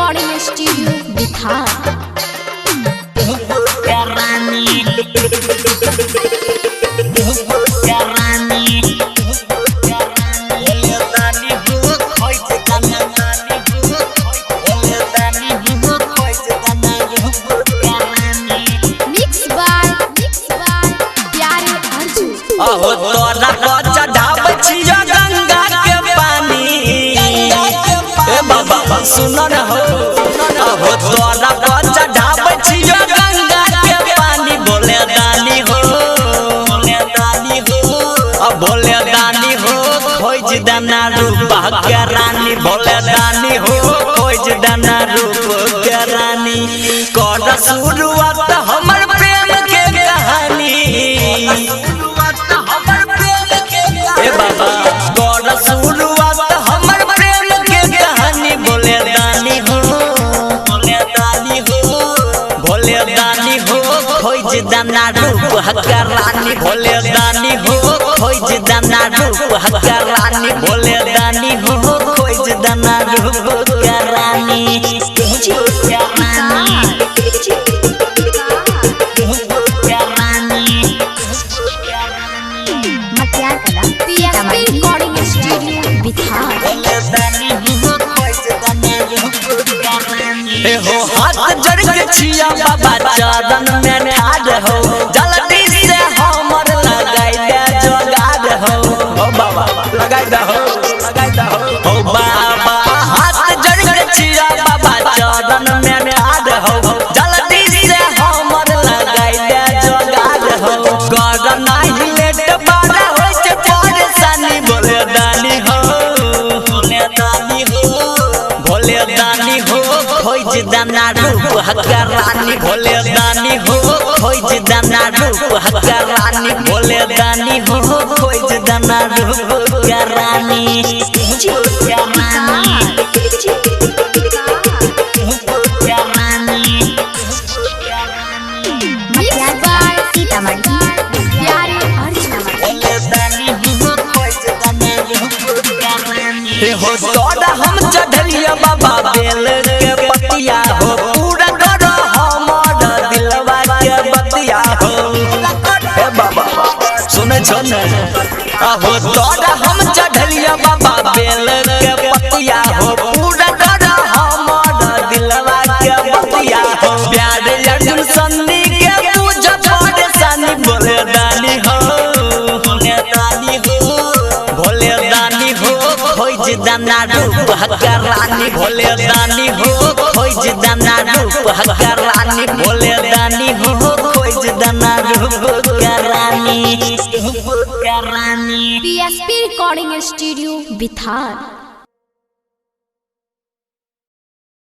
Recording studio Bihar. अहो तोरा को चढ़ावे छिया गंगा के पानी। ए बाबा सुनो न हो, अहो तोरा को चढ़ावे छिया गंगा के पानी। बोले दानी हो, बोले दानी हो, अब बोले दानी हो, खोज दाना रूप के रानी। बोले दानी हो, खोज दाना रूप के रानी। कर शुरुआत हमर प्रेम के कहानी। ए बाबा कर शुरुआत हमर प्रेम के कहानी। बोले दानी हो, बोले दानी हो, बोले दानी हो, खोज दाना रूप के रानी। बोले दानी हो, खोज दाना रूप के रानी। बोले दानी हो, खोज दाना रूप के रानी। हो हाथ जड़ के छिया बाबा चरण में ठाड़ हो। जल्दी से हमर लगाई दे जोगाड़ हो। ओ बाबा लगाई दे हो, लगाई दे हो। ओ बाबा हाथ जड़ के छिया बाबा चरण में ठाड़ हो। जल्दी से हमर लगाई दे जोगाड़ हो। कर नहीं लेट बारा होय से परेशानी। बोले दानी हो, बोले दानी हो, बोले दानी हो, खोज दाना रूप के रानी। भोले दानी हो, खोज दाना रूप के रानी। भोले दानी हो, खोज दाना रूप के रानी। हो तोरा हम चढ़लिया बाबा बेल के पतिया हो। पूरा करो हमर दिलवा के बतिया हो। ए बाबा सुने छो न, हो तोरा हम चढ़लिया बाबा बेल के पतिया हो। पूरा करो हमर दिलवा के बतिया हो। प्यार अर्जुन सन्नी के पूजा परेशानी। बोले दानी हो, बोले दानी हो, भोले दानी हो, खोज दाना रूप के रानी। भोले दानी हो, खोज दाना रूप के रानी। भोले दानी हो, खोज दाना रूप के रानी। PSP recording studio Bihar.